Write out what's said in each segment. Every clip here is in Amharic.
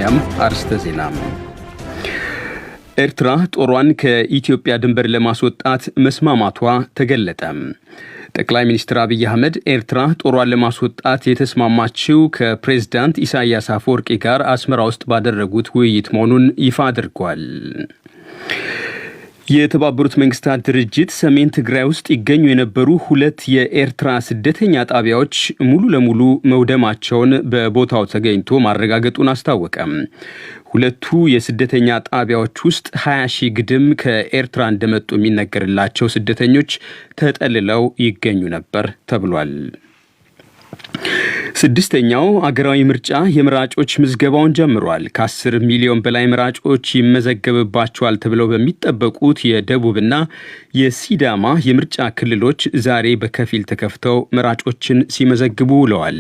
በቅድሚያም አርስተ ዜና። ኤርትራ ጦሯን ከኢትዮጵያ ድንበር ለማስወጣት መስማማቷ ተገለጠ። ጠቅላይ ሚኒስትር አብይ አህመድ ኤርትራ ጦሯን ለማስወጣት የተስማማችው ከፕሬዝዳንት ኢሳያስ አፈወርቂ ጋር አስመራ ውስጥ ባደረጉት ውይይት መሆኑን ይፋ አድርጓል። የተባበሩት መንግስታት ድርጅት ሰሜን ትግራይ ውስጥ ይገኙ የነበሩ 2 የኤርትራ ስደተኛ ጣቢያዎች ሙሉ ለሙሉ መውደማቸውን በቦታው ተገኝቶ ማረጋገጡን አስታወቀ። 2ቱ የስደተኛ ጣቢያዎች ውስጥ 20,000 ግድም ከኤርትራ እንደመጡ የሚነገርላቸው ስደተኞች ተጠልለው ይገኙ ነበር ተብሏል። 6ኛው አገራዊ ምርጫ የምራጮች ምዝገባውን ጀምሯል። ከ10 ሚሊዮን በላይ ምራጮች ይመዘገብባቸዋል ተብለው በሚጠበቁት የደቡብና የሲዳማ የምርጫ ክልሎች ዛሬ በከፊል ተከፍተው ምራጮችን ሲመዘግቡ ውለዋል።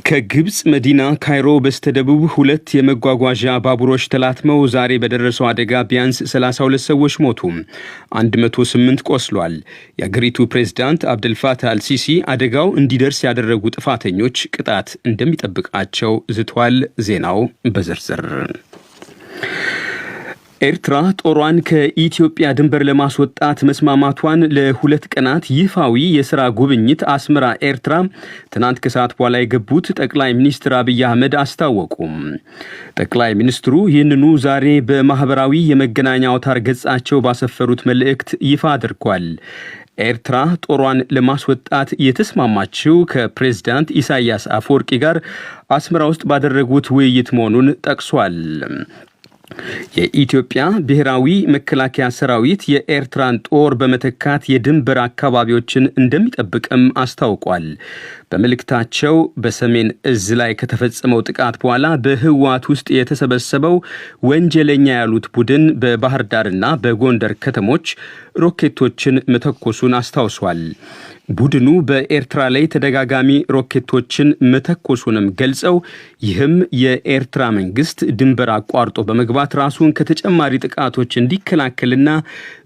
ከግብጽ መዲና ካይሮ በስተደቡብ 2 የመጓጓዣ ባቡሮች ተላትመው ዛሬ በደረሰው አደጋ ቢያንስ 32 ሰዎች ሞቱ፣ 108 ቆስሏል። የአገሪቱ ፕሬዝዳንት አብደልፋታህ አልሲሲ አደጋው እንዲደርስ ያደረጉ ጥፋተኞች ቅጣት እንደሚጠብቃቸው ዝቷል። ዜናው በዝርዝር። ኤርትራ ጦሯን ከኢትዮጵያ ድንበር ለማስወጣት መስማማቷን ለ2 ቀናት ይፋዊ የሥራ ጉብኝት አስመራ ኤርትራ ትናንት ከሰዓት በኋላ የገቡት ጠቅላይ ሚኒስትር አብይ አህመድ አስታወቁም። ጠቅላይ ሚኒስትሩ ይህንኑ ዛሬ በማኅበራዊ የመገናኛ አውታር ገጻቸው ባሰፈሩት መልእክት ይፋ አድርጓል። ኤርትራ ጦሯን ለማስወጣት የተስማማችው ከፕሬዝዳንት ኢሳያስ አፈወርቂ ጋር አስመራ ውስጥ ባደረጉት ውይይት መሆኑን ጠቅሷል። የኢትዮጵያ ብሔራዊ መከላከያ ሰራዊት የኤርትራን ጦር በመተካት የድንበር አካባቢዎችን እንደሚጠብቅም አስታውቋል። በመልእክታቸው በሰሜን እዝ ላይ ከተፈጸመው ጥቃት በኋላ በህወሓት ውስጥ የተሰበሰበው ወንጀለኛ ያሉት ቡድን በባህር ዳርና በጎንደር ከተሞች ሮኬቶችን መተኮሱን አስታውሷል። ቡድኑ በኤርትራ ላይ ተደጋጋሚ ሮኬቶችን መተኮሱንም ገልጸው ይህም የኤርትራ መንግስት ድንበር አቋርጦ በመግባት ራሱን ከተጨማሪ ጥቃቶች እንዲከላከልና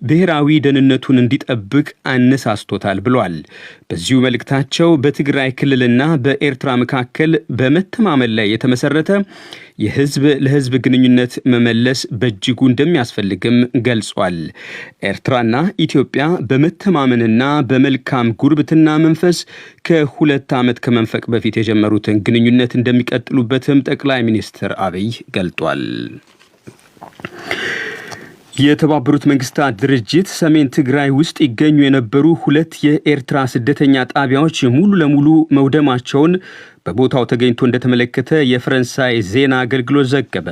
ብሔራዊ ደህንነቱን እንዲጠብቅ አነሳስቶታል ብሏል። በዚሁ መልእክታቸው በትግራይ ክልልና በኤርትራ መካከል በመተማመን ላይ የተመሰረተ የህዝብ ለህዝብ ግንኙነት መመለስ በእጅጉ እንደሚያስፈልግም ገልጿል። ኤርትራና ኢትዮጵያ በመተማመንና በመልካም ጉርብትና መንፈስ ከ2 ዓመት ከመንፈቅ በፊት የጀመሩትን ግንኙነት እንደሚቀጥሉበትም ጠቅላይ ሚኒስትር አብይ ገልጧል። የተባበሩት መንግስታት ድርጅት ሰሜን ትግራይ ውስጥ ይገኙ የነበሩ 2 የኤርትራ ስደተኛ ጣቢያዎች ሙሉ ለሙሉ መውደማቸውን በቦታው ተገኝቶ እንደተመለከተ የፈረንሳይ ዜና አገልግሎት ዘገበ።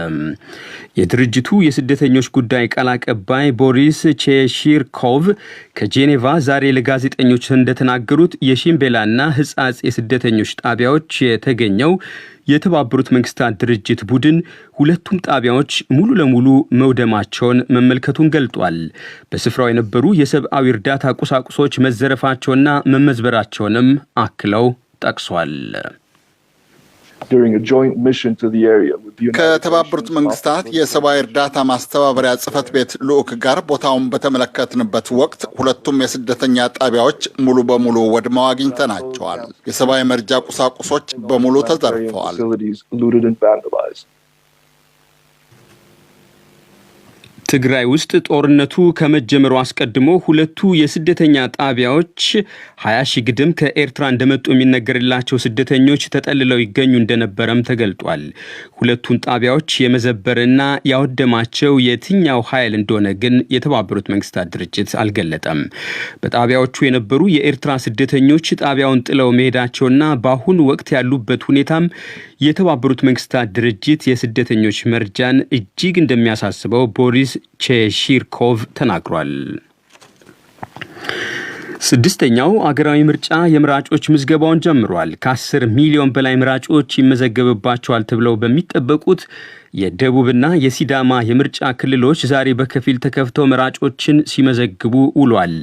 የድርጅቱ የስደተኞች ጉዳይ ቃል አቀባይ ቦሪስ ቼሺርኮቭ ከጄኔቫ ዛሬ ለጋዜጠኞች እንደተናገሩት የሺምቤላና ሕጻጽ የስደተኞች ጣቢያዎች የተገኘው የተባበሩት መንግስታት ድርጅት ቡድን 2ቱም ጣቢያዎች ሙሉ ለሙሉ መውደማቸውን መመልከቱን ገልጧል። በስፍራው የነበሩ የሰብአዊ እርዳታ ቁሳቁሶች መዘረፋቸውና መመዝበራቸውንም አክለው ጠቅሷል። ከተባበሩት መንግስታት የሰብአዊ እርዳታ ማስተባበሪያ ጽሕፈት ቤት ልዑክ ጋር ቦታውን በተመለከትንበት ወቅት 2ቱም የስደተኛ ጣቢያዎች ሙሉ በሙሉ ወድመው አግኝተናቸዋል። የሰብአዊ መርጃ ቁሳቁሶች በሙሉ ተዘርፈዋል። ትግራይ ውስጥ ጦርነቱ ከመጀመሩ አስቀድሞ 2ቱ የስደተኛ ጣቢያዎች 20,000 ግድም ከኤርትራ እንደመጡ የሚነገርላቸው ስደተኞች ተጠልለው ይገኙ እንደነበረም ተገልጧል። 2ቱን ጣቢያዎች የመዘበርና ያወደማቸው የትኛው ኃይል እንደሆነ ግን የተባበሩት መንግስታት ድርጅት አልገለጠም። በጣቢያዎቹ የነበሩ የኤርትራ ስደተኞች ጣቢያውን ጥለው መሄዳቸውና በአሁኑ ወቅት ያሉበት ሁኔታም የተባበሩት መንግስታት ድርጅት የስደተኞች መርጃን እጅግ እንደሚያሳስበው ቦሪስ ቼሺርኮቭ ተናግሯል። 6ኛው አገራዊ ምርጫ የምራጮች ምዝገባውን ጀምሯል። ከ10 ሚሊዮን በላይ ምራጮች ይመዘገብባቸዋል ተብለው በሚጠበቁት የደቡብና የሲዳማ የምርጫ ክልሎች ዛሬ በከፊል ተከፍተው መራጮችን ሲመዘግቡ ውሏል።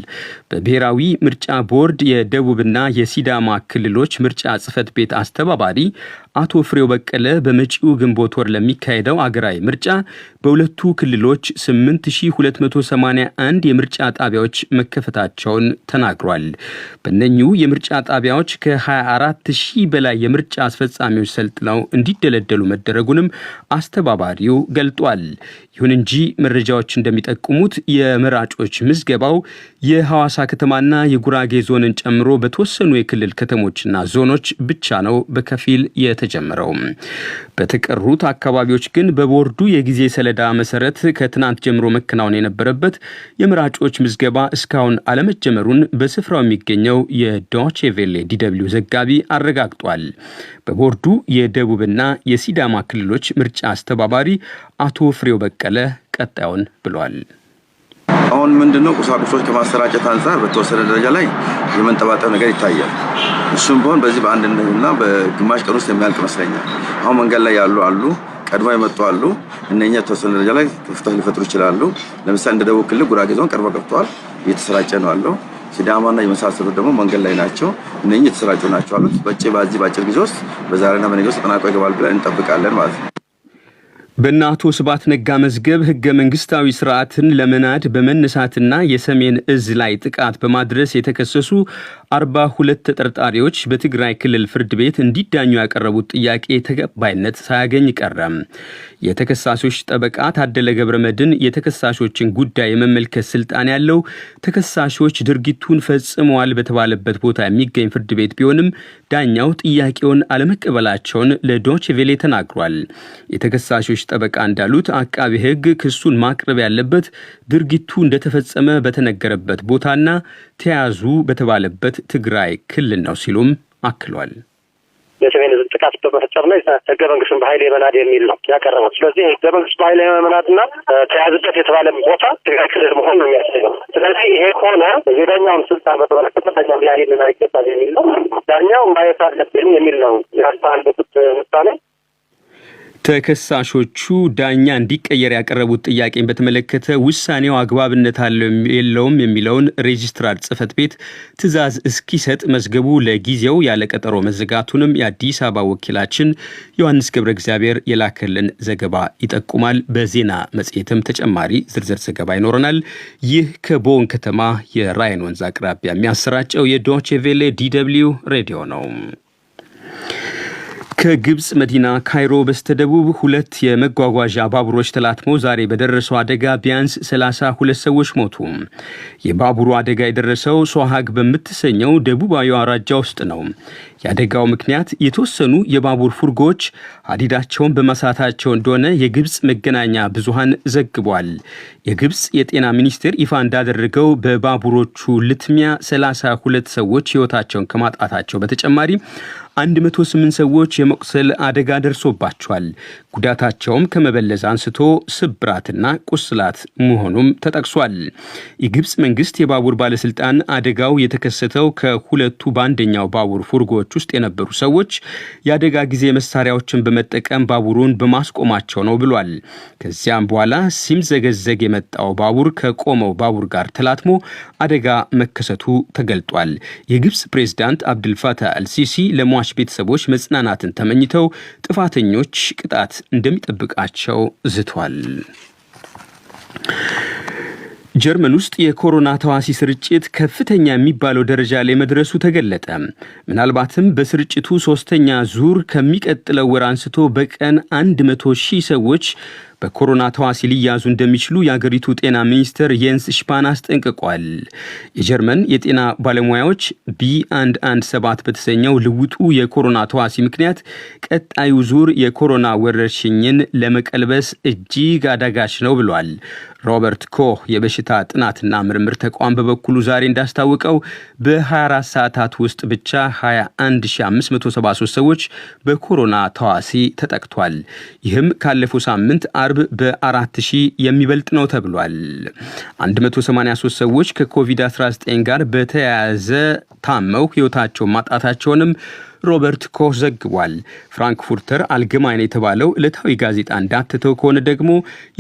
በብሔራዊ ምርጫ ቦርድ የደቡብና የሲዳማ ክልሎች ምርጫ ጽሕፈት ቤት አስተባባሪ አቶ ፍሬው በቀለ በመጪው ግንቦት ወር ለሚካሄደው አገራዊ ምርጫ በሁለቱ ክልሎች 8281 የምርጫ ጣቢያዎች መከፈታቸውን ተናግሯል። በእነኚሁ የምርጫ ጣቢያዎች ከ24000 በላይ የምርጫ አስፈጻሚዎች ሰልጥነው እንዲደለደሉ መደረጉንም አስተባባሪው ገልጧል። ይሁን እንጂ መረጃዎች እንደሚጠቁሙት የመራጮች ምዝገባው የሐዋሳ ከተማና የጉራጌ ዞንን ጨምሮ በተወሰኑ የክልል ከተሞችና ዞኖች ብቻ ነው በከፊል የተጀመረው። በተቀሩት አካባቢዎች ግን በቦርዱ የጊዜ ሰሌዳ መሰረት ከትናንት ጀምሮ መከናወን የነበረበት የመራጮች ምዝገባ እስካሁን አለመጀመሩን በስፍራው የሚገኘው የዶቼ ቬሌ ዲደብሊው ዘጋቢ አረጋግጧል። በቦርዱ የደቡብና የሲዳማ ክልሎች ምርጫ አስተባባሪ አቶ ፍሬው በቀለ ቀጣዩን ብሏል። አሁን ምንድነው ቁሳቁሶች ከማሰራጨት አንፃር በተወሰነ ደረጃ ላይ የመንጠባጠብ ነገር ይታያል። እሱም ቢሆን በዚህ በአንድና በግማሽ ቀን ውስጥ የሚያልቅ ይመስለኛል። አሁን መንገድ ላይ ያሉ ቀድሞ የመጡ አሉ። እነኛ ተወሰነ ደረጃ ላይ ክፍተት ሊፈጥሩ ይችላሉ። ለምሳሌ እንደ ደቡብ ክልል ጉራጌ ዞን ቀርበው ገብተዋል፣ እየተሰራጨ ነው አለው። ሲዳማና የመሳሰሉት ደግሞ መንገድ ላይ ናቸው። እነኚህ የተሰራጩ ናቸው አሉት። በአጭር ጊዜ ውስጥ በዛሬና በነገ ውስጥ ተጠናቆ ይገባል ብለን እንጠብቃለን ማለት ነው። በእነ አቶ ስብሐት ነጋ መዝገብ ህገ መንግስታዊ ስርዓትን ለመናድ በመነሳትና የሰሜን እዝ ላይ ጥቃት በማድረስ የተከሰሱ 42 ተጠርጣሪዎች በትግራይ ክልል ፍርድ ቤት እንዲዳኙ ያቀረቡት ጥያቄ ተቀባይነት ሳያገኝ ቀረም። የተከሳሾች ጠበቃ ታደለ ገብረመድን የተከሳሾችን ጉዳይ የመመልከት ስልጣን ያለው ተከሳሾች ድርጊቱን ፈጽመዋል በተባለበት ቦታ የሚገኝ ፍርድ ቤት ቢሆንም ዳኛው ጥያቄውን አለመቀበላቸውን ለዶቼ ቬሌ ተናግሯል። የተከሳሾች ጠበቃ እንዳሉት አቃቢ ህግ ክሱን ማቅረብ ያለበት ድርጊቱ እንደተፈጸመ በተነገረበት ቦታና ተያዙ በተባለበት ትግራይ ክልል ነው ሲሉም አክሏል። የሰሜን እዝ ጥቃት በመፈጸምና ህገ መንግስቱን በኃይል የመናድ የሚል ነው ያቀረበው። ስለዚህ ህገ መንግስቱ በኃይል የመናድና ተያዝበት የተባለ ቦታ ትግራይ ክልል መሆን ነው የሚያስፈልገው። ስለዚህ ይሄ ከሆነ የዳኛውን ስልጣን በተመለከተ ዳኛው ሊያይልን አይገባም የሚል ነው። ዳኛው ማየት አለብን የሚል ነው ያስተላለፉት ውሳኔ። ተከሳሾቹ ዳኛ እንዲቀየር ያቀረቡት ጥያቄን በተመለከተ ውሳኔው አግባብነት አለው የለውም የሚለውን ሬጅስትራር ጽሕፈት ቤት ትዕዛዝ እስኪሰጥ መዝገቡ ለጊዜው ያለ ቀጠሮ መዘጋቱንም የአዲስ አበባ ወኪላችን ዮሐንስ ገብረ እግዚአብሔር የላከልን ዘገባ ይጠቁማል። በዜና መጽሔትም ተጨማሪ ዝርዝር ዘገባ ይኖረናል። ይህ ከቦን ከተማ የራይን ወንዝ አቅራቢያ የሚያሰራጨው የዶቼ ቬሌ ዲደብሊው ሬዲዮ ነው። ከግብጽ መዲና ካይሮ በስተደቡብ 2 የመጓጓዣ ባቡሮች ተላትመው ዛሬ በደረሰው አደጋ ቢያንስ 32 ሰዎች ሞቱ። የባቡሩ አደጋ የደረሰው ሶሃግ በምትሰኘው ደቡባዊ አውራጃ ውስጥ ነው። የአደጋው ምክንያት የተወሰኑ የባቡር ፉርጎዎች ሀዲዳቸውን በመሳታቸው እንደሆነ የግብጽ መገናኛ ብዙሃን ዘግቧል። የግብጽ የጤና ሚኒስቴር ይፋ እንዳደረገው በባቡሮቹ ልትሚያ 32 ሰዎች ሕይወታቸውን ከማጣታቸው በተጨማሪ 108 ሰዎች የመቁሰል አደጋ ደርሶባቸዋል። ጉዳታቸውም ከመበለዝ አንስቶ ስብራትና ቁስላት መሆኑም ተጠቅሷል። የግብጽ መንግስት የባቡር ባለስልጣን አደጋው የተከሰተው ከሁለቱ በአንደኛው ባቡር ፉርጎዎች ውስጥ የነበሩ ሰዎች የአደጋ ጊዜ መሳሪያዎችን በመጠቀም ባቡሩን በማስቆማቸው ነው ብሏል። ከዚያም በኋላ ሲምዘገዘግ የመጣው ባቡር ከቆመው ባቡር ጋር ተላትሞ አደጋ መከሰቱ ተገልጧል። የግብጽ ፕሬዝዳንት አብድልፋታህ አልሲሲ ለሟች ቤተሰቦች መጽናናትን ተመኝተው ጥፋተኞች ቅጣት እንደሚጠብቃቸው ዝቷል። ጀርመን ውስጥ የኮሮና ተዋሲ ስርጭት ከፍተኛ የሚባለው ደረጃ ላይ መድረሱ ተገለጠ። ምናልባትም በስርጭቱ 3ኛ ዙር ከሚቀጥለው ወር አንስቶ በቀን 100,000 ሰዎች በኮሮና ተዋሲ ሊያዙ እንደሚችሉ የአገሪቱ ጤና ሚኒስትር የንስ ሽፓን አስጠንቅቋል። የጀርመን የጤና ባለሙያዎች B117 በተሰኘው ልውጡ የኮሮና ተዋሲ ምክንያት ቀጣዩ ዙር የኮሮና ወረርሽኝን ለመቀልበስ እጅግ አዳጋች ነው ብሏል። ሮበርት ኮህ የበሽታ ጥናትና ምርምር ተቋም በበኩሉ ዛሬ እንዳስታወቀው በ24 ሰዓታት ውስጥ ብቻ 21573 ሰዎች በኮሮና ተዋሲ ተጠቅቷል። ይህም ካለፈው ሳምንት አርብ በ4000 የሚበልጥ ነው ተብሏል። 183 ሰዎች ከኮቪድ-19 ጋር በተያያዘ ታመው ሕይወታቸውን ማጣታቸውንም ሮበርት ኮህ ዘግቧል። ፍራንክፉርተር አልገማይን የተባለው ዕለታዊ ጋዜጣ እንዳተተው ከሆነ ደግሞ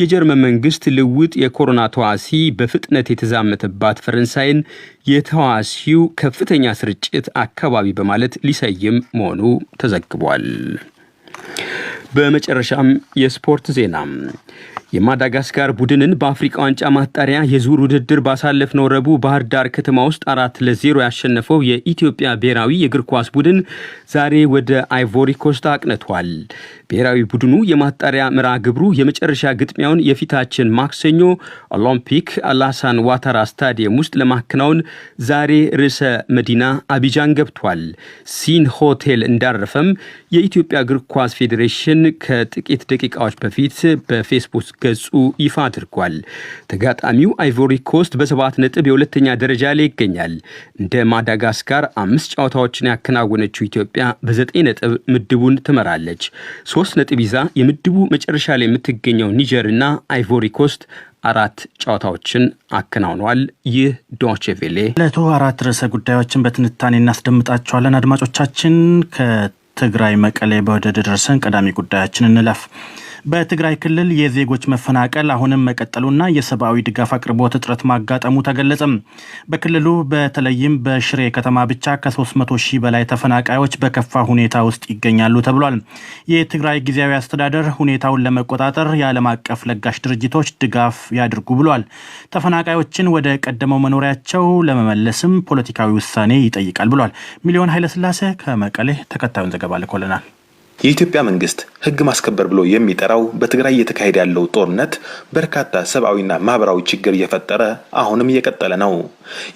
የጀርመን መንግስት ልውጥ የኮሮና ተዋሲ በፍጥነት የተዛመተባት ፈረንሳይን የተዋሲው ከፍተኛ ስርጭት አካባቢ በማለት ሊሰይም መሆኑ ተዘግቧል። በመጨረሻም የስፖርት ዜና የማዳጋስካር ቡድንን በአፍሪካ ዋንጫ ማጣሪያ የዙር ውድድር ባሳለፍነው ረቡዕ ባህር ዳር ከተማ ውስጥ 4-0 ያሸነፈው የኢትዮጵያ ብሔራዊ የእግር ኳስ ቡድን ዛሬ ወደ አይቮሪ ኮስት አቅንቷል። ብሔራዊ ቡድኑ የማጣሪያ መርሃ ግብሩ የመጨረሻ ግጥሚያውን የፊታችን ማክሰኞ ኦሎምፒክ አላሳን ዋታራ ስታዲየም ውስጥ ለማከናወን ዛሬ ርዕሰ መዲና አቢጃን ገብቷል። ሲን ሆቴል እንዳረፈም የኢትዮጵያ እግር ኳስ ፌዴሬሽን ከጥቂት ደቂቃዎች በፊት በፌስቡክ ገጹ ይፋ አድርጓል። ተጋጣሚው አይቮሪ ኮስት በ7 ነጥብ የሁለተኛ ደረጃ ላይ ይገኛል። እንደ ማዳጋስካር 5 ጨዋታዎችን ያከናወነችው ኢትዮጵያ በ9 ነጥብ ምድቡን ትመራለች። 3 ነጥብ ይዛ የምድቡ መጨረሻ ላይ የምትገኘው ኒጀር እና አይቮሪ ኮስት 4 ጨዋታዎችን አከናውኗል። ይህ ዶቼ ቬሌ ለቶ 4 ርዕሰ ጉዳዮችን በትንታኔ እናስደምጣቸዋለን። አድማጮቻችን ከትግራይ መቀሌ በወደ ደረሰን ቀዳሚ ጉዳያችን እንለፍ። በትግራይ ክልል የዜጎች መፈናቀል አሁንም መቀጠሉና የሰብአዊ ድጋፍ አቅርቦት እጥረት ማጋጠሙ ተገለጸም። በክልሉ በተለይም በሽሬ ከተማ ብቻ ከ300 ሺህ በላይ ተፈናቃዮች በከፋ ሁኔታ ውስጥ ይገኛሉ ተብሏል። የትግራይ ጊዜያዊ አስተዳደር ሁኔታውን ለመቆጣጠር የዓለም አቀፍ ለጋሽ ድርጅቶች ድጋፍ ያድርጉ ብሏል። ተፈናቃዮችን ወደ ቀደመው መኖሪያቸው ለመመለስም ፖለቲካዊ ውሳኔ ይጠይቃል ብሏል። ሚሊዮን ኃይለስላሴ ከመቀሌ ተከታዩን ዘገባ ልኮልናል። የኢትዮጵያ መንግስት ህግ ማስከበር ብሎ የሚጠራው በትግራይ እየተካሄደ ያለው ጦርነት በርካታ ሰብአዊና ማህበራዊ ችግር እየፈጠረ አሁንም እየቀጠለ ነው።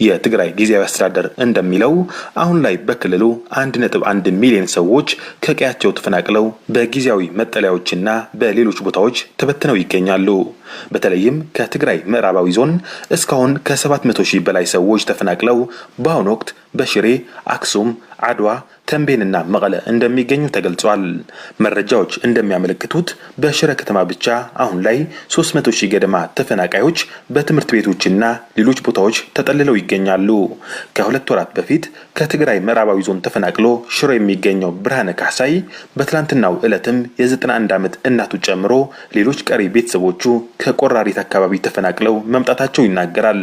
የትግራይ ጊዜያዊ አስተዳደር እንደሚለው አሁን ላይ በክልሉ 1.1 ሚሊዮን ሰዎች ከቀያቸው ተፈናቅለው በጊዜያዊ መጠለያዎችና በሌሎች ቦታዎች ተበትነው ይገኛሉ። በተለይም ከትግራይ ምዕራባዊ ዞን እስካሁን ከ700 ሺህ በላይ ሰዎች ተፈናቅለው በአሁኑ ወቅት በሽሬ፣ አክሱም፣ አድዋ፣ ተንቤንና መቀለ እንደሚገኙ ተገልጿል። መረጃዎች እንደሚያመለክቱት በሽረ ከተማ ብቻ አሁን ላይ 300 ሺህ ገደማ ተፈናቃዮች በትምህርት ቤቶችና ሌሎች ቦታዎች ተጠልለው ይገኛሉ። ከ2 ወራት በፊት ከትግራይ ምዕራባዊ ዞን ተፈናቅሎ ሽሮ የሚገኘው ብርሃነ ካሳይ በትላንትናው ዕለትም የ91 ዓመት እናቱ ጨምሮ ሌሎች ቀሪ ቤተሰቦቹ ከቆራሪት አካባቢ ተፈናቅለው መምጣታቸው ይናገራል።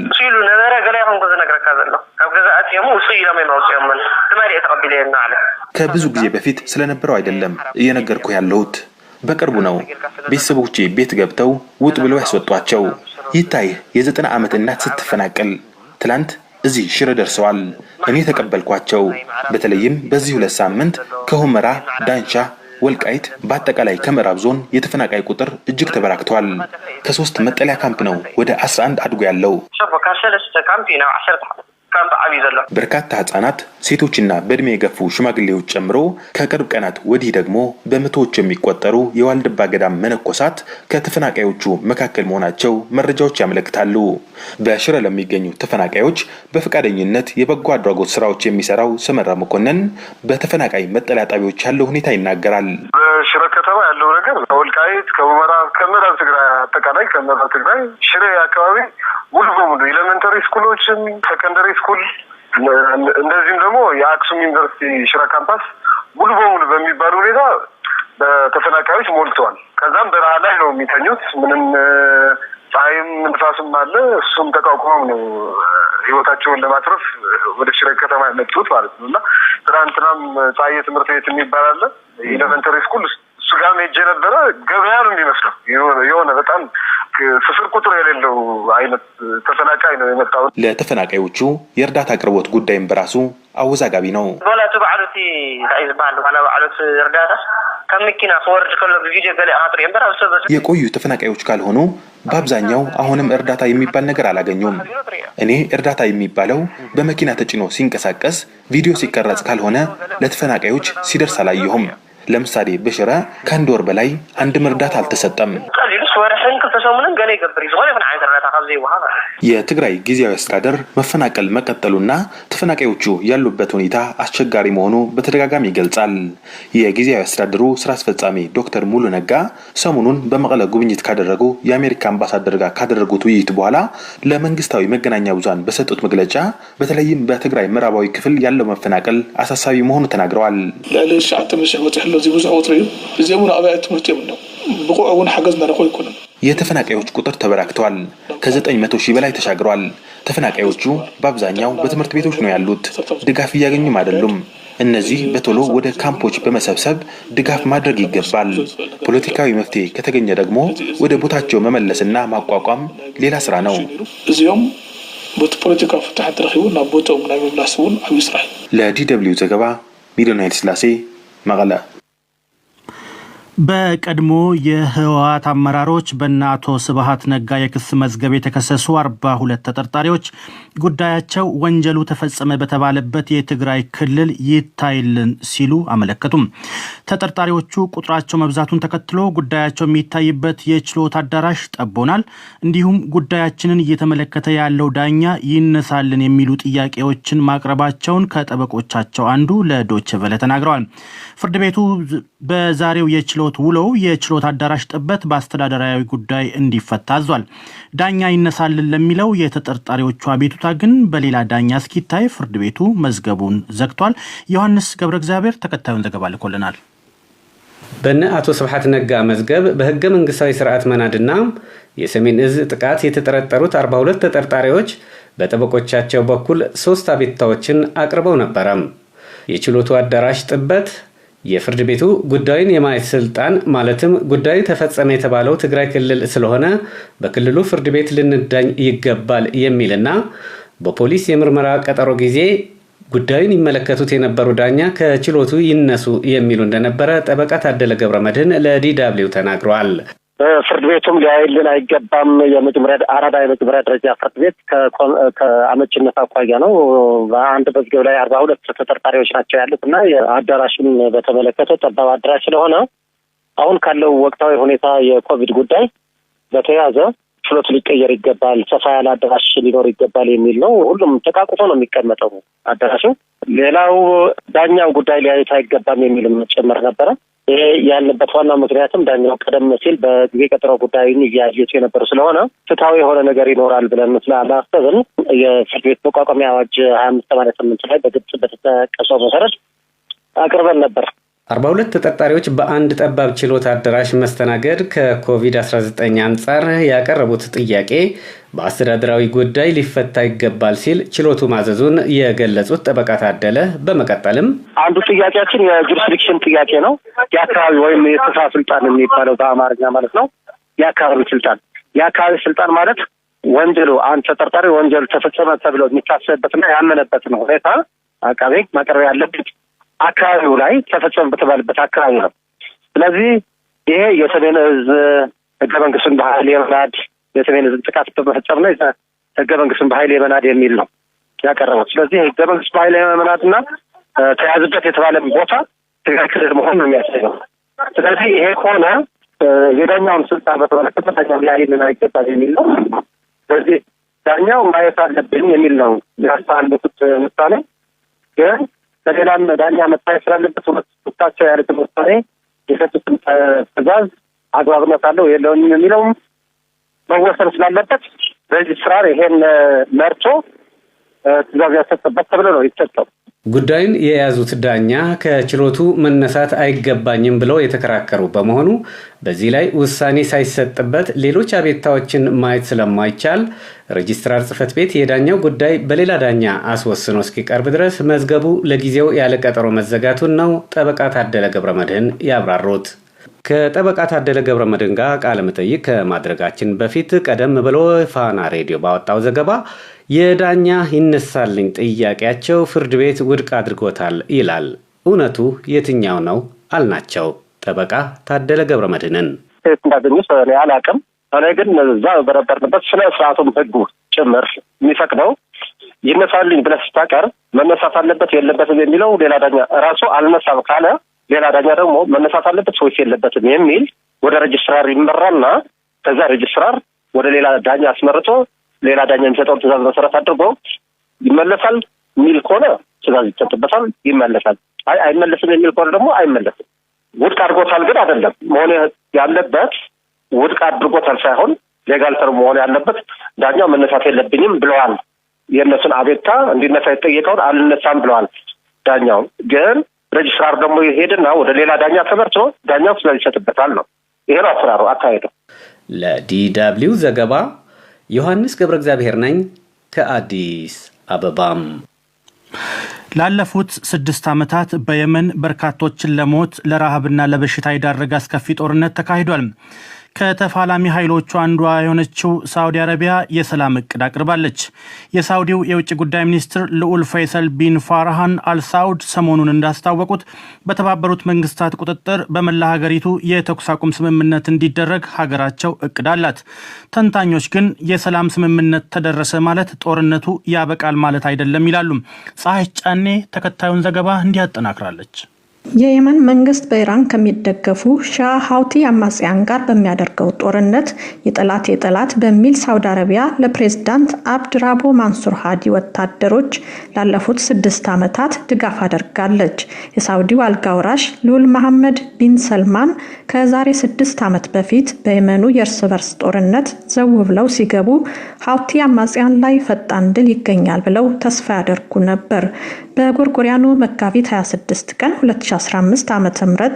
ከብዙ ጊዜ በፊት ስለነበረው አይደለም እየነገርኩ ያለሁት፣ በቅርቡ ነው። ቤተሰቦቼ ቤት ገብተው ውጥ ብለው ያስወጧቸው። ይታይ የ90 ዓመት እናት ስትፈናቀል ትላንት እዚህ ሽረ ደርሰዋል። እኔ ተቀበልኳቸው። በተለይም በዚህ 2 ሳምንት ከሁመራ፣ ዳንሻ፣ ወልቃይት በአጠቃላይ ከምዕራብ ዞን የተፈናቃይ ቁጥር እጅግ ተበራክቷል። ከ3 መጠለያ ካምፕ ነው ወደ 11 አድጎ ያለው። በርካታ ህጻናት፣ ሴቶችና በእድሜ የገፉ ሽማግሌዎች ጨምሮ ከቅርብ ቀናት ወዲህ ደግሞ በመቶዎች የሚቆጠሩ የዋልድባ ገዳም መነኮሳት ከተፈናቃዮቹ መካከል መሆናቸው መረጃዎች ያመለክታሉ። በሽረ ለሚገኙ ተፈናቃዮች በፈቃደኝነት የበጎ አድራጎት ስራዎች የሚሰራው ሰመራ መኮንን በተፈናቃይ መጠለያ ጣቢያዎች ያለው ሁኔታ ይናገራል። በሽረ ከተማ ያለው ነገር ወልቃይት፣ ከሁመራ፣ ከምዕራብ ትግራይ አጠቃላይ ከምዕራብ ትግራይ ሽሬ አካባቢ ሙሉ በሙሉ ኤሌመንተሪ ስኩሎችም ሰከንደሪ ስኩል እንደዚህም ደግሞ የአክሱም ዩኒቨርሲቲ ሽረ ካምፓስ ሙሉ በሙሉ በሚባል ሁኔታ በተፈናቃዮች ሞልተዋል። ከዛም በረሃ ላይ ነው የሚተኙት። ምንም ፀሐይም ንፋስም አለ። እሱም ተቋቁመው ነው ህይወታቸውን ለማትረፍ ወደ ሽረ ከተማ የመጡት ማለት ነው። እና ትናንትናም ፀሐይ ትምህርት ቤት የሚባል አለ ኤሌመንተሪ ስኩል፣ እሱ ጋር ሄጄ ነበረ። ገበያ ነው የሚመስለው። የሆነ በጣም ስፍር ቁጥር የሌለው አይነት ተፈናቃይ ነው የመጣው። ለተፈናቃዮቹ የእርዳታ አቅርቦት ጉዳይም በራሱ አወዛጋቢ ነው። ወላቱ ባዓሉቲ ታይዝ ባዓሉ ዋላ ባዓሉት እርዳታ ከመኪና ወርድ ከለ ቪዲዮ ገለ አጥሪ እንበራ የቆዩ ተፈናቃዮች ካልሆኑ በአብዛኛው አሁንም እርዳታ የሚባል ነገር አላገኙም። እኔ እርዳታ የሚባለው በመኪና ተጭኖ ሲንቀሳቀስ ቪዲዮ ሲቀረጽ ካልሆነ ለተፈናቃዮች ሲደርስ አላየሁም። ለምሳሌ በሽረ ከ1 ወር በላይ አንድም እርዳታ አልተሰጠም። ወርሕን ከተሰሙንን ገለ ይገብር ይሆን ይሆን አይነት እርዳታ ከዚህ በኋላ የትግራይ ጊዜያዊ አስተዳደር መፈናቀል መቀጠሉና ተፈናቃዮቹ ያሉበት ሁኔታ አስቸጋሪ መሆኑ በተደጋጋሚ ይገልጻል። የጊዜያዊ አስተዳደሩ ስራ አስፈጻሚ ዶክተር ሙሉ ነጋ ሰሞኑን በመቀለ ጉብኝት ካደረጉ የአሜሪካ አምባሳደር ጋር ካደረጉት ውይይት በኋላ ለመንግስታዊ መገናኛ ብዙሃን በሰጡት መግለጫ በተለይም በትግራይ ምዕራባዊ ክፍል ያለው መፈናቀል አሳሳቢ መሆኑ ተናግረዋል። ለሌላ ሻዕተ መሸወት ያለው እዚህ ብዙ ወጥሪው እዚያው አባያት ትምህርት ነው ብቁዕውን ሐገዝ ማረቆ ይኮነም የተፈናቃዮች ቁጥር ተበራክቷል። ከ900 ሺህ በላይ ተሻግሯል። ተፈናቃዮቹ በአብዛኛው በትምህርት ቤቶች ነው ያሉት። ድጋፍ እያገኙም አይደሉም። እነዚህ በቶሎ ወደ ካምፖች በመሰብሰብ ድጋፍ ማድረግ ይገባል። ፖለቲካዊ መፍትሄ ከተገኘ ደግሞ ወደ ቦታቸው መመለስና ማቋቋም ሌላ ስራ ነው። እዚያም ፖለቲካዊ ፍትሕ ተረኺቡና ቦታው ላይ መብላስውን አብ ይስራል። ለዲደብሊው ዘገባ ሚሊዮን ኃይለ ሥላሴ መቀለ። በቀድሞ የህወሓት አመራሮች በእነ አቶ ስብሃት ነጋ የክስ መዝገብ የተከሰሱ 42 ተጠርጣሪዎች ጉዳያቸው ወንጀሉ ተፈጸመ በተባለበት የትግራይ ክልል ይታይልን ሲሉ አመለከቱም። ተጠርጣሪዎቹ ቁጥራቸው መብዛቱን ተከትሎ ጉዳያቸው የሚታይበት የችሎት አዳራሽ ጠቦናል፣ እንዲሁም ጉዳያችንን እየተመለከተ ያለው ዳኛ ይነሳልን የሚሉ ጥያቄዎችን ማቅረባቸውን ከጠበቆቻቸው አንዱ ለዶይቼ ቬለ ተናግረዋል። ፍርድ ቤቱ በዛሬው የችሎት ውለው የችሎት አዳራሽ ጥበት በአስተዳደራዊ ጉዳይ እንዲፈታ አዟል። ዳኛ ይነሳልን ለሚለው የተጠርጣሪዎቹ አቤቱታ ግን በሌላ ዳኛ እስኪታይ ፍርድ ቤቱ መዝገቡን ዘግቷል። ዮሐንስ ገብረ እግዚአብሔር ተከታዩን ዘገባ ልኮልናል። በእነ አቶ ስብሃት ነጋ መዝገብ በህገ መንግስታዊ ስርዓት መናድና የሰሜን እዝ ጥቃት የተጠረጠሩት 42 ተጠርጣሪዎች በጠበቆቻቸው በኩል 3 አቤቱታዎችን አቅርበው ነበረም። የችሎቱ አዳራሽ ጥበት፣ የፍርድ ቤቱ ጉዳዩን የማየት ስልጣን ማለትም ጉዳዩ ተፈጸመ የተባለው ትግራይ ክልል ስለሆነ በክልሉ ፍርድ ቤት ልንዳኝ ይገባል የሚልና በፖሊስ የምርመራ ቀጠሮ ጊዜ ጉዳዩን ይመለከቱት የነበሩ ዳኛ ከችሎቱ ይነሱ የሚሉ እንደነበረ ጠበቃ ታደለ ገብረመድህን ለዲደብሊው ተናግረዋል። ፍርድ ቤቱም ሊያይልን አይገባም። አራዳ የመጀመሪያ ደረጃ ፍርድ ቤት ከአመችነት አኳያ ነው። በአንድ መዝገብ ላይ 42 ተጠርጣሪዎች ናቸው ያሉት እና የአዳራሹን በተመለከተ ጠባብ አዳራሽ ስለሆነ አሁን ካለው ወቅታዊ ሁኔታ የኮቪድ ጉዳይ በተያያዘ ችሎቱ ሊቀየር ይገባል፣ ሰፋ ያለ አዳራሽ ሊኖር ይገባል የሚል ነው። ሁሉም ተቃቁቶ ነው የሚቀመጠው አዳራሹ። ሌላው ዳኛው ጉዳይ ሊያዩት አይገባም የሚልም ጭምር ነበረ። ይሄ ያለበት ዋና ምክንያትም ዳኛው ቀደም ሲል በጊዜ ቀጠሮ ጉዳዩን እያዩት የነበሩ ስለሆነ ፍትሐዊ የሆነ ነገር ይኖራል ብለን ስላላሰብን የፍርድ ቤት መቋቋሚያ አዋጅ 2588 ላይ በግልጽ በተጠቀሰው መሰረት አቅርበን ነበር። 42 ተጠርጣሪዎች በአንድ ጠባብ ችሎት አዳራሽ መስተናገድ ከኮቪድ-19 አንጻር ያቀረቡት ጥያቄ በአስተዳደራዊ ጉዳይ ሊፈታ ይገባል ሲል ችሎቱ ማዘዙን የገለጹት ጠበቃ ታደለ በመቀጠልም አንዱ ጥያቄያችን የጁሪስዲክሽን ጥያቄ ነው። የአካባቢ ወይም የስፍራ ስልጣን የሚባለው በአማርኛ ማለት ነው። የአካባቢ ስልጣን ማለት ወንጀሉ አንድ ተጠርጣሪ ወንጀሉ ተፈጸመ ተብሎ የሚታሰብበትና ያመነበትን ሁኔታ አቃቤ ማቅረብ ያለበት አካባቢው ላይ ተፈጸመ በተባለበት አካባቢ ነው። ስለዚህ ይሄ የሰሜን እዝ ህገ መንግስቱን በኃይል የመናድ የሰሜን እዝ ጥቃት በመፈጸምና ህገ መንግስቱን በኃይል የመናድ የሚል ነው ያቀረበው። ስለዚህ ህገ መንግስቱ በኃይል የመናድና ተያዝበት የተባለ ቦታ ትግራይ ክልል መሆኑን ነው የሚያሳየው። ስለዚህ ይሄ ከሆነ የዳኛውን ስልጣን በተመለከተ ዳኛው ሊያይልን አይገባም የሚል ነው። ስለዚህ ዳኛው ማየት አለብን የሚል ነው ያስተላለፉት ውሳኔ። ግን በሌላም ዳኛ መታየት ስላለበት ሁለታቸው ያሉትን ውሳኔ የሰጡትን ትዕዛዝ አግባብነት አለው የለውም የሚለውም መወሰን ስላለበት በዚህ ስራ ይሄን መርቶ ትዕዛዝ ያሰጠበት ተብሎ ነው የተሰጠው። ጉዳዩን የያዙት ዳኛ ከችሎቱ መነሳት አይገባኝም ብለው የተከራከሩ በመሆኑ በዚህ ላይ ውሳኔ ሳይሰጥበት ሌሎች አቤቱታዎችን ማየት ስለማይቻል ሬጅስትራር ጽሕፈት ቤት የዳኛው ጉዳይ በሌላ ዳኛ አስወስኖ እስኪቀርብ ድረስ መዝገቡ ለጊዜው ያለ ቀጠሮ መዘጋቱን ነው ጠበቃ ታደለ ገብረመድህን ያብራሩት። ከጠበቃ ታደለ ገብረመድህን ጋር ቃለ መጠይቅ ከማድረጋችን በፊት ቀደም ብሎ ፋና ሬዲዮ ባወጣው ዘገባ የዳኛ ይነሳልኝ ጥያቄያቸው ፍርድ ቤት ውድቅ አድርጎታል ይላል። እውነቱ የትኛው ነው አልናቸው ጠበቃ ታደለ ገብረመድህንን። እንዳገኙት እኔ አላውቅም። እኔ ግን እዛ በነበርንበት ስለ ስርዓቱም ህጉ ጭምር የሚፈቅደው ይነሳልኝ ብለህ ስታቀርብ መነሳት አለበት የለበትም የሚለው ሌላ ዳኛ ራሱ አልነሳም ካለ ሌላ ዳኛ ደግሞ መነሳት አለበት ወይስ የለበትም የሚል ወደ ሬጅስትራር ይመራና ከዛ ሬጅስትራር ወደ ሌላ ዳኛ አስመርጦ ሌላ ዳኛ የሚሰጠው ትዕዛዝ መሰረት አድርጎ ይመለሳል የሚል ከሆነ ትዕዛዝ ይሰጥበታል፣ ይመለሳል። አይመለስም የሚል ከሆነ ደግሞ አይመለስም። ውድቅ አድርጎታል ግን አይደለም መሆን ያለበት። ውድቅ አድርጎታል ሳይሆን ሌጋል ተርም መሆን ያለበት ዳኛው መነሳት የለብኝም ብለዋል። የእነሱን አቤቱታ እንዲነሳ የጠየቀውን አልነሳም ብለዋል። ዳኛው ግን ሬጅስትራር ደግሞ ይሄድና ወደ ሌላ ዳኛ ተመርቶ ዳኛው ትዕዛዝ ይሰጥበታል ነው። ይሄ ነው አሰራሩ፣ አካሄዱ። ለዲደብሊው ዘገባ ዮሐንስ ገብረ እግዚአብሔር ነኝ ከአዲስ አበባም። ላለፉት 6 ዓመታት በየመን በርካቶችን ለሞት ለረሃብና ለበሽታ የዳረገ አስከፊ ጦርነት ተካሂዷል። ከተፋላሚ ኃይሎቹ አንዷ የሆነችው ሳዑዲ አረቢያ የሰላም እቅድ አቅርባለች። የሳዑዲው የውጭ ጉዳይ ሚኒስትር ልዑል ፈይሰል ቢን ፋርሃን አልሳዑድ ሰሞኑን እንዳስታወቁት በተባበሩት መንግስታት ቁጥጥር በመላ ሀገሪቱ የተኩስ አቁም ስምምነት እንዲደረግ ሀገራቸው እቅድ አላት። ተንታኞች ግን የሰላም ስምምነት ተደረሰ ማለት ጦርነቱ ያበቃል ማለት አይደለም ይላሉ። ፀሐይ ጫኔ ተከታዩን ዘገባ እንዲያጠናክራለች። የየመን መንግስት በኢራን ከሚደገፉ ሺዓ ሀውቲ አማጽያን ጋር በሚያደርገው ጦርነት የጠላት በሚል ሳውዲ አረቢያ ለፕሬዝዳንት አብድራቦ ማንሱር ሃዲ ወታደሮች ላለፉት 6 ዓመታት ድጋፍ አድርጋለች። የሳውዲው አልጋውራሽ ልዑል መሐመድ ቢን ሰልማን ከዛሬ 6 ዓመት በፊት በየመኑ የእርስ በርስ ጦርነት ዘው ብለው ሲገቡ ሀውቲ አማጽያን ላይ ፈጣን ድል ይገኛል ብለው ተስፋ ያደርጉ ነበር። በጎርጎሪያኑ መጋቢት 26 ቀን 2015 ዓ.ም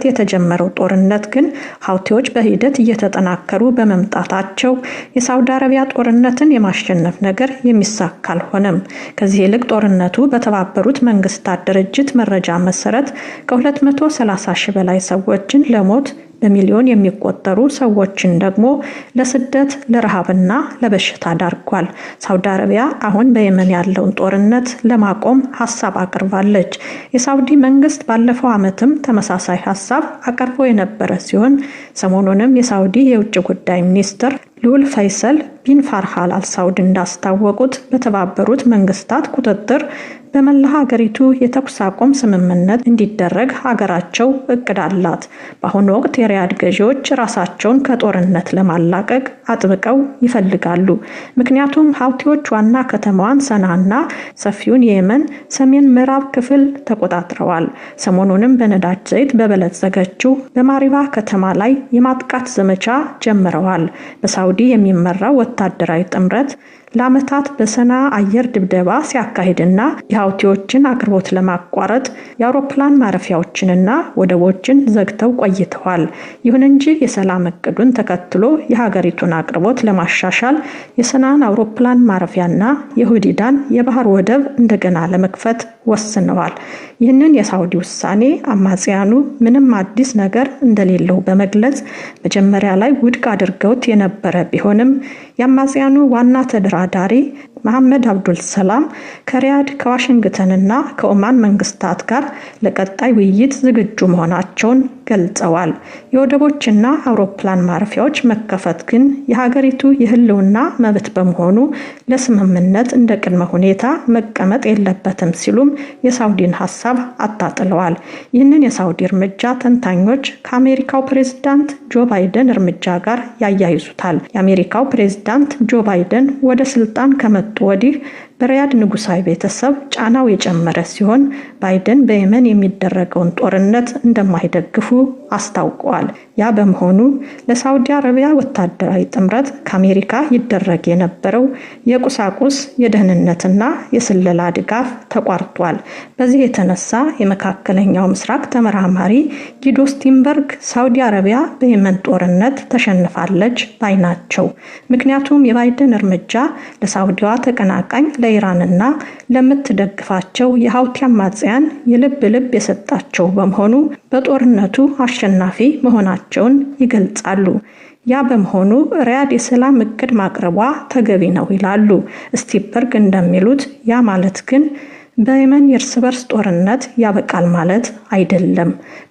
የተጀመረው ጦርነት ግን ሀውቲዎች በሂደት እየተጠናከሩ በመምጣታቸው የሳውዲ አረቢያ ጦርነትን የማሸነፍ ነገር የሚሳካ አልሆነም። ከዚህ ይልቅ ጦርነቱ በተባበሩት መንግስታት ድርጅት መረጃ መሰረት ከ230 ሺህ በላይ ሰዎችን ለሞት በሚሊዮን የሚቆጠሩ ሰዎችን ደግሞ ለስደት ለረሃብና ለበሽታ ዳርጓል። ሳውዲ አረቢያ አሁን በየመን ያለውን ጦርነት ለማቆም ሐሳብ አቅርባለች። የሳውዲ መንግስት ባለፈው ዓመትም ተመሳሳይ ሐሳብ አቅርቦ የነበረ ሲሆን ሰሞኑንም የሳውዲ የውጭ ጉዳይ ሚኒስትር ልዑል ፈይሰል ቢን ፋርሃን አልሳዑድ እንዳስታወቁት በተባበሩት መንግስታት ቁጥጥር በመላ ሀገሪቱ የተኩስ አቁም ስምምነት እንዲደረግ ሀገራቸው እቅድ አላት። በአሁኑ ወቅት የሪያድ ገዢዎች ራሳቸውን ከጦርነት ለማላቀቅ አጥብቀው ይፈልጋሉ። ምክንያቱም ሀውቲዎች ዋና ከተማዋን ሰናና ሰፊውን የየመን ሰሜን ምዕራብ ክፍል ተቆጣጥረዋል። ሰሞኑንም በነዳጅ ዘይት በበለጸገችው በማሪባ ከተማ ላይ የማጥቃት ዘመቻ ጀምረዋል። በሳውዲ የሚመራው ወታደራዊ ጥምረት ለዓመታት በሰና አየር ድብደባ ሲያካሂድና የሀውቲዎችን አቅርቦት ለማቋረጥ የአውሮፕላን ማረፊያዎችንና ወደቦችን ዘግተው ቆይተዋል። ይሁን እንጂ የሰላም እቅዱን ተከትሎ የሀገሪቱን አቅርቦት ለማሻሻል የሰናን አውሮፕላን ማረፊያና የሁዲዳን የባህር ወደብ እንደገና ለመክፈት ወስነዋል። ይህንን የሳውዲ ውሳኔ አማጽያኑ ምንም አዲስ ነገር እንደሌለው በመግለጽ መጀመሪያ ላይ ውድቅ አድርገውት የነበረ ቢሆንም የአማጽያኑ ዋና ተደራዳሪ መሐመድ አብዱል ሰላም ከሪያድ ከዋሽንግተንና ከኦማን መንግስታት ጋር ለቀጣይ ውይይት ዝግጁ መሆናቸውን ገልጸዋል። የወደቦችና አውሮፕላን ማረፊያዎች መከፈት ግን የሀገሪቱ የህልውና መብት በመሆኑ ለስምምነት እንደ ቅድመ ሁኔታ መቀመጥ የለበትም ሲሉም የሳውዲን ሐሳብ አጣጥለዋል። ይህንን የሳውዲ እርምጃ ተንታኞች ከአሜሪካው ፕሬዝዳንት ጆ ባይደን እርምጃ ጋር ያያይዙታል። የአሜሪካው ፕሬዝዳንት ጆ ባይደን ወደ ስልጣን ከመጡ ወዲህ በሪያድ ንጉሳዊ ቤተሰብ ጫናው የጨመረ ሲሆን ባይደን በየመን የሚደረገውን ጦርነት እንደማይደግፉ አስታውቀዋል። ያ በመሆኑ ለሳውዲ አረቢያ ወታደራዊ ጥምረት ከአሜሪካ ይደረግ የነበረው የቁሳቁስ የደህንነትና የስለላ ድጋፍ ተቋርጧል። በዚህ የተነሳ የመካከለኛው ምስራቅ ተመራማሪ ጊዶ ስቲንበርግ ሳውዲ አረቢያ በየመን ጦርነት ተሸንፋለች ባይ ናቸው። ምክንያቱም የባይደን እርምጃ ለሳውዲዋ ተቀናቃኝ ለኢራንና ለምትደግፋቸው የሀውቲ አማጽያን የልብ የሰጣቸው በመሆኑ በጦርነቱ አሸናፊ መሆናቸውን ይገልጻሉ። ያ በመሆኑ ሪያድ የሰላም እቅድ ማቅረቧ ተገቢ ነው ይላሉ። ስቲንበርግ እንደሚሉት ያ ማለት ግን በየመን የእርስ በርስ ጦርነት ያበቃል ማለት አይደለም።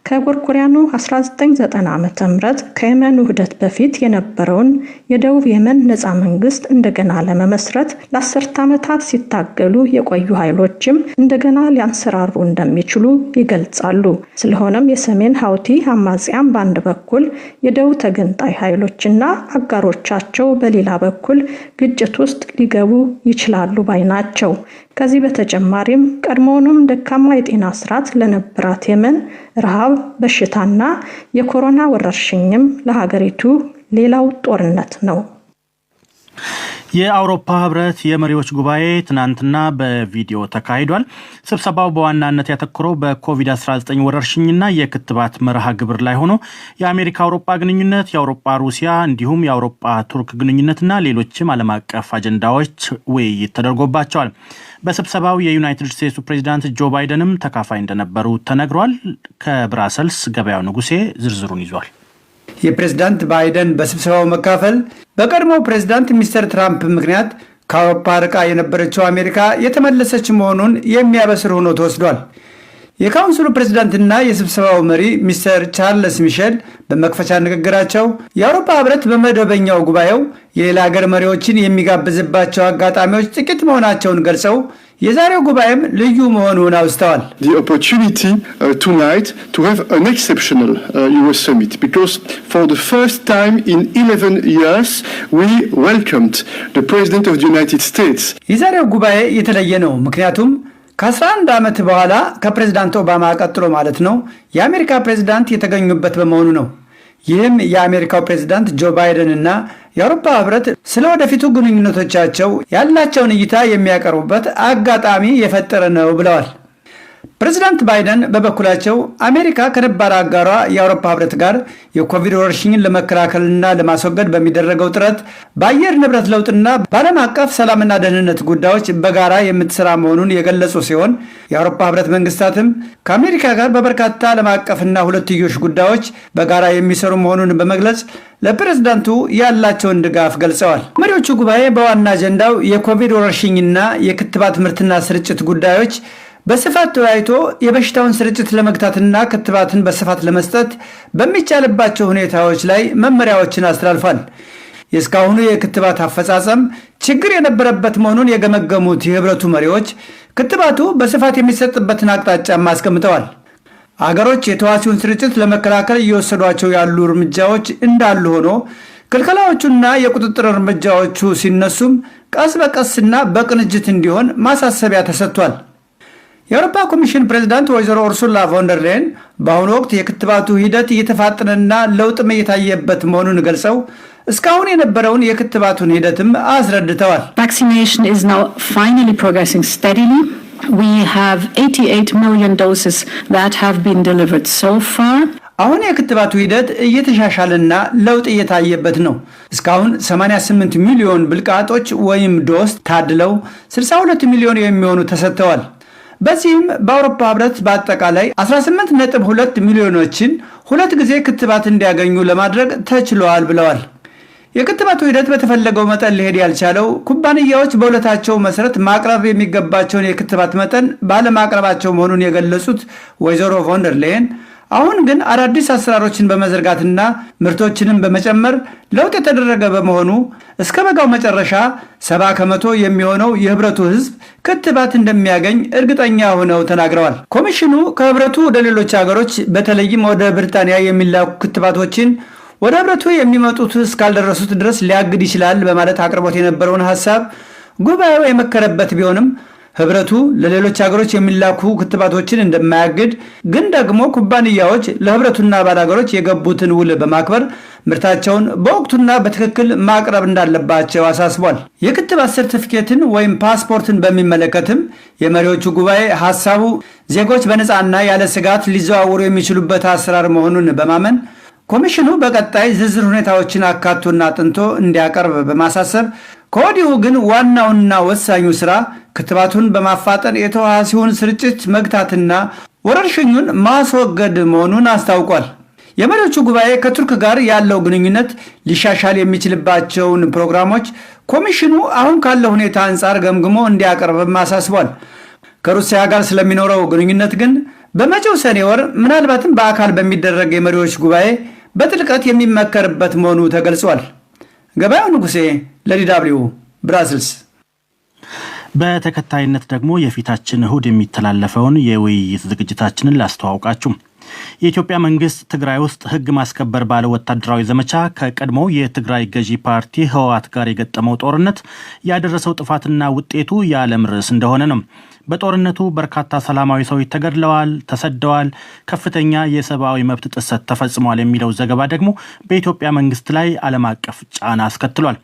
ከጎርጎሪያኑ 1990 ዓ.ም ከየመን ውህደት በፊት የነበረውን የደቡብ የመን ነፃ መንግስት እንደገና ለመመስረት ለ10 ዓመታት ሲታገሉ የቆዩ ኃይሎችም እንደገና ሊያንሰራሩ እንደሚችሉ ይገልጻሉ። ስለሆነም የሰሜን ሀውቲ አማጽያን በአንድ በኩል የደቡብ ተገንጣይ ኃይሎችና አጋሮቻቸው በሌላ በኩል ግጭት ውስጥ ሊገቡ ይችላሉ ባይ ናቸው። ከዚህ በተጨማሪም ቀድሞውንም ደካማ የጤና ስርዓት ለነበራት የመን ረሃብ፣ በሽታና የኮሮና ወረርሽኝም ለሀገሪቱ ሌላው ጦርነት ነው። የአውሮፓ ህብረት የመሪዎች ጉባኤ ትናንትና በቪዲዮ ተካሂዷል። ስብሰባው በዋናነት ያተኮረው በኮቪድ-19 ወረርሽኝና የክትባት መርሃ ግብር ላይ ሆኖ የአሜሪካ አውሮፓ ግንኙነት፣ የአውሮፓ ሩሲያ እንዲሁም የአውሮፓ ቱርክ ግንኙነትና ሌሎችም ዓለም አቀፍ አጀንዳዎች ውይይት ተደርጎባቸዋል። በስብሰባው የዩናይትድ ስቴትስ ፕሬዝዳንት ጆ ባይደንም ተካፋይ እንደነበሩ ተነግሯል። ከብራሰልስ ገበያው ንጉሴ ዝርዝሩን ይዟል። የፕሬዝዳንት ባይደን በስብሰባው መካፈል በቀድሞው ፕሬዝዳንት ሚስተር ትራምፕ ምክንያት ከአውሮፓ ርቃ የነበረችው አሜሪካ የተመለሰች መሆኑን የሚያበስር ሆኖ ተወስዷል። የካውንስሉ ፕሬዝዳንትና የስብሰባው መሪ ሚስተር ቻርልስ ሚሼል በመክፈቻ ንግግራቸው የአውሮፓ ህብረት በመደበኛው ጉባኤው የሌላ ሀገር መሪዎችን የሚጋብዝባቸው አጋጣሚዎች ጥቂት መሆናቸውን ገልጸው የዛሬው ጉባኤም ልዩ መሆኑን አውስተዋል። The opportunity tonight to have an exceptional US summit because for the first time in 11 years we welcomed the President of the United States. የዛሬው ጉባኤ የተለየ ነው ምክንያቱም ከ11 ዓመት በኋላ ከፕሬዝዳንት ኦባማ ቀጥሎ ማለት ነው የአሜሪካ ፕሬዝዳንት የተገኙበት በመሆኑ ነው። ይህም የአሜሪካው ፕሬዝዳንት ጆ ባይደን እና የአውሮፓ ህብረት ስለ ወደፊቱ ግንኙነቶቻቸው ያላቸውን እይታ የሚያቀርቡበት አጋጣሚ የፈጠረ ነው ብለዋል። ፕሬዝዳንት ባይደን በበኩላቸው አሜሪካ ከነባር አጋሯ የአውሮፓ ህብረት ጋር የኮቪድ ወረርሽኝን ለመከላከልና ለማስወገድ በሚደረገው ጥረት በአየር ንብረት ለውጥና በዓለም አቀፍ ሰላምና ደህንነት ጉዳዮች በጋራ የምትሰራ መሆኑን የገለጹ ሲሆን የአውሮፓ ህብረት መንግስታትም ከአሜሪካ ጋር በበርካታ ዓለም አቀፍና ሁለትዮሽ ጉዳዮች በጋራ የሚሰሩ መሆኑን በመግለጽ ለፕሬዝዳንቱ ያላቸውን ድጋፍ ገልጸዋል። መሪዎቹ ጉባኤ በዋና አጀንዳው የኮቪድ ወረርሽኝና የክትባት ምርትና ስርጭት ጉዳዮች በስፋት ተወያይቶ የበሽታውን ስርጭት ለመግታትና ክትባትን በስፋት ለመስጠት በሚቻልባቸው ሁኔታዎች ላይ መመሪያዎችን አስተላልፏል። የእስካሁኑ የክትባት አፈጻጸም ችግር የነበረበት መሆኑን የገመገሙት የህብረቱ መሪዎች ክትባቱ በስፋት የሚሰጥበትን አቅጣጫም አስቀምጠዋል። አገሮች የተዋሲውን ስርጭት ለመከላከል እየወሰዷቸው ያሉ እርምጃዎች እንዳሉ ሆኖ ክልከላዎቹና የቁጥጥር እርምጃዎቹ ሲነሱም ቀስ በቀስና በቅንጅት እንዲሆን ማሳሰቢያ ተሰጥቷል። የአውሮፓ ኮሚሽን ፕሬዝዳንት ወይዘሮ ኡርሱላ ቮንደር ሌየን በአሁኑ ወቅት የክትባቱ ሂደት እየተፋጠነና ለውጥም እየታየበት መሆኑን ገልጸው እስካሁን የነበረውን የክትባቱን ሂደትም አስረድተዋል። Vaccination is now finally progressing steadily. We have 88 million doses that have been delivered so far. አሁን የክትባቱ ሂደት እየተሻሻለና ለውጥ እየታየበት ነው። እስካሁን 88 ሚሊዮን ብልቃጦች ወይም ዶስ ታድለው 62 ሚሊዮን የሚሆኑ ተሰጥተዋል። በዚህም በአውሮፓ ህብረት በአጠቃላይ 18.2 ሚሊዮኖችን ሁለት ጊዜ ክትባት እንዲያገኙ ለማድረግ ተችሏል ብለዋል። የክትባቱ ሂደት በተፈለገው መጠን ሊሄድ ያልቻለው ኩባንያዎች በሁለታቸው መሰረት ማቅረብ የሚገባቸውን የክትባት መጠን ባለማቅረባቸው መሆኑን የገለጹት ወይዘሮ ቮንደር ሌየን አሁን ግን አዳዲስ አሰራሮችን በመዘርጋትና ምርቶችንም በመጨመር ለውጥ የተደረገ በመሆኑ እስከ በጋው መጨረሻ 70 ከመቶ የሚሆነው የህብረቱ ህዝብ ክትባት እንደሚያገኝ እርግጠኛ ሆነው ተናግረዋል። ኮሚሽኑ ከህብረቱ ወደ ሌሎች ሀገሮች በተለይም ወደ ብሪታንያ የሚላኩ ክትባቶችን ወደ ህብረቱ የሚመጡት እስካልደረሱት ድረስ ሊያግድ ይችላል በማለት አቅርቦት የነበረውን ሀሳብ ጉባኤው የመከረበት ቢሆንም ህብረቱ ለሌሎች ሀገሮች የሚላኩ ክትባቶችን እንደማያግድ ግን ደግሞ ኩባንያዎች ለህብረቱና አባል ሀገሮች የገቡትን ውል በማክበር ምርታቸውን በወቅቱና በትክክል ማቅረብ እንዳለባቸው አሳስቧል። የክትባት ሰርቲፊኬትን ወይም ፓስፖርትን በሚመለከትም የመሪዎቹ ጉባኤ ሀሳቡ ዜጎች በነፃና ያለ ስጋት ሊዘዋወሩ የሚችሉበት አሰራር መሆኑን በማመን ኮሚሽኑ በቀጣይ ዝርዝር ሁኔታዎችን አካቶና ጥንቶ እንዲያቀርብ በማሳሰብ ከወዲሁ ግን ዋናውና ወሳኙ ስራ ክትባቱን በማፋጠን የተዋሲውን ስርጭት መግታትና ወረርሽኙን ማስወገድ መሆኑን አስታውቋል። የመሪዎቹ ጉባኤ ከቱርክ ጋር ያለው ግንኙነት ሊሻሻል የሚችልባቸውን ፕሮግራሞች ኮሚሽኑ አሁን ካለው ሁኔታ አንጻር ገምግሞ እንዲያቀርብም አሳስቧል። ከሩሲያ ጋር ስለሚኖረው ግንኙነት ግን በመጪው ሰኔ ወር ምናልባትም በአካል በሚደረግ የመሪዎች ጉባኤ በጥልቀት የሚመከርበት መሆኑ ተገልጿል። ገበያው ንጉሴ ለዲዳብሊው ብራስልስ። በተከታይነት ደግሞ የፊታችን እሁድ የሚተላለፈውን የውይይት ዝግጅታችንን ላስተዋውቃችሁ። የኢትዮጵያ መንግስት ትግራይ ውስጥ ህግ ማስከበር ባለው ወታደራዊ ዘመቻ ከቀድሞው የትግራይ ገዢ ፓርቲ ህወሓት ጋር የገጠመው ጦርነት ያደረሰው ጥፋትና ውጤቱ የዓለም ርዕስ እንደሆነ ነው። በጦርነቱ በርካታ ሰላማዊ ሰዎች ተገድለዋል፣ ተሰደዋል፣ ከፍተኛ የሰብአዊ መብት ጥሰት ተፈጽሟል የሚለው ዘገባ ደግሞ በኢትዮጵያ መንግስት ላይ ዓለም አቀፍ ጫና አስከትሏል።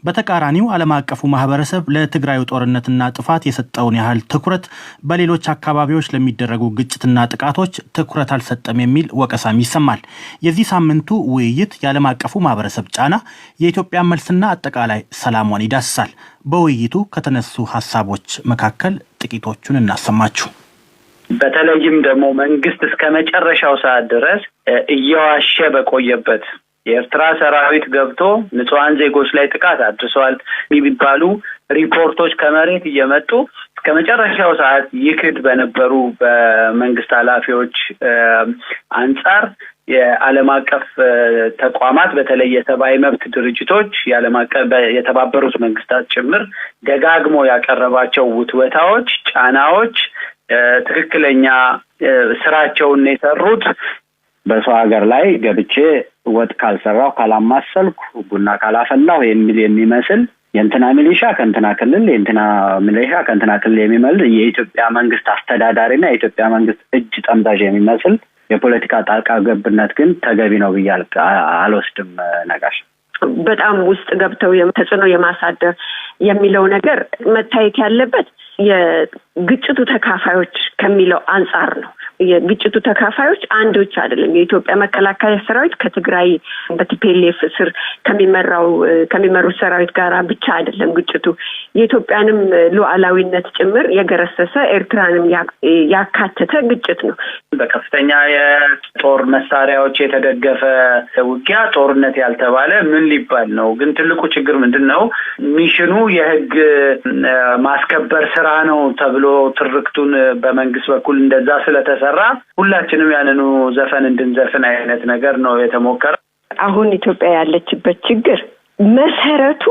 በተቃራኒው ዓለም አቀፉ ማህበረሰብ ለትግራዩ ጦርነትና ጥፋት የሰጠውን ያህል ትኩረት በሌሎች አካባቢዎች ለሚደረጉ ግጭትና ጥቃቶች ትኩረት አልሰጠም የሚል ወቀሳም ይሰማል። የዚህ ሳምንቱ ውይይት የዓለም አቀፉ ማህበረሰብ ጫና፣ የኢትዮጵያ መልስና አጠቃላይ ሰላሟን ይዳስሳል። በውይይቱ ከተነሱ ሀሳቦች መካከል ጥቂቶቹን እናሰማችሁ። በተለይም ደግሞ መንግስት እስከ መጨረሻው ሰዓት ድረስ እየዋሸ በቆየበት የኤርትራ ሰራዊት ገብቶ ንጹሃን ዜጎች ላይ ጥቃት አድርሷል የሚባሉ ሪፖርቶች ከመሬት እየመጡ እስከ መጨረሻው ሰዓት ይክድ በነበሩ በመንግስት ኃላፊዎች አንጻር የዓለም አቀፍ ተቋማት በተለይ የሰብአዊ መብት ድርጅቶች የዓለም አቀፍ የተባበሩት መንግስታት ጭምር ደጋግሞ ያቀረባቸው ውትወታዎች፣ ጫናዎች ትክክለኛ ስራቸውን የሰሩት በሰው ሀገር ላይ ገብቼ ወጥ ካልሰራው ካላማሰልኩ ቡና ካላፈላው የሚመስል የእንትና ሚሊሻ ከእንትና ክልል የእንትና ሚሊሻ ከእንትና ክልል የሚመል የኢትዮጵያ መንግስት አስተዳዳሪና የኢትዮጵያ መንግስት እጅ ጠምዛዥ የሚመስል የፖለቲካ ጣልቃ ገብነት ግን ተገቢ ነው ብዬ አልወስድም። ነጋሽ በጣም ውስጥ ገብተው ተጽዕኖ የማሳደር የሚለው ነገር መታየት ያለበት የግጭቱ ተካፋዮች ከሚለው አንጻር ነው። የግጭቱ ተካፋዮች አንዶች አይደለም። የኢትዮጵያ መከላከያ ሰራዊት ከትግራይ በቲፒኤልኤፍ ስር ከሚመሩት ሰራዊት ጋር ብቻ አይደለም ግጭቱ የኢትዮጵያንም ሉዓላዊነት ጭምር የገረሰሰ ኤርትራንም ያካተተ ግጭት ነው። በከፍተኛ የጦር መሳሪያዎች የተደገፈ ውጊያ ጦርነት ያልተባለ ምን ሊባል ነው? ግን ትልቁ ችግር ምንድነው? ሚሽኑ የህግ ማስከበር ስራ ነው ተብሎ ትርክቱን በመንግስት በኩል እንደዛ ስለተሰራ ሁላችንም ያንኑ ዘፈን እንድንዘፍን አይነት ነገር ነው የተሞከረው። አሁን ኢትዮጵያ ያለችበት ችግር መሰረቱ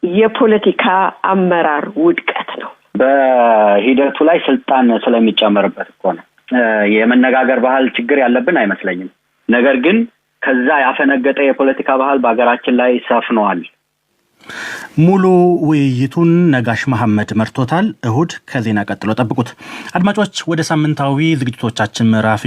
የፖለቲካ አመራር ውድቀት ነው። በሂደቱ ላይ ስልጣን ስለሚጨመርበት እኮ ነው። የመነጋገር ባህል ችግር ያለብን አይመስለኝም። ነገር ግን ከዛ ያፈነገጠ የፖለቲካ ባህል በአገራችን ላይ ሰፍኗል። ሙሉ ውይይቱን ነጋሽ መሐመድ መርቶታል። እሁድ ከዜና ቀጥሎ ጠብቁት። አድማጮች፣ ወደ ሳምንታዊ ዝግጅቶቻችን ምዕራፍ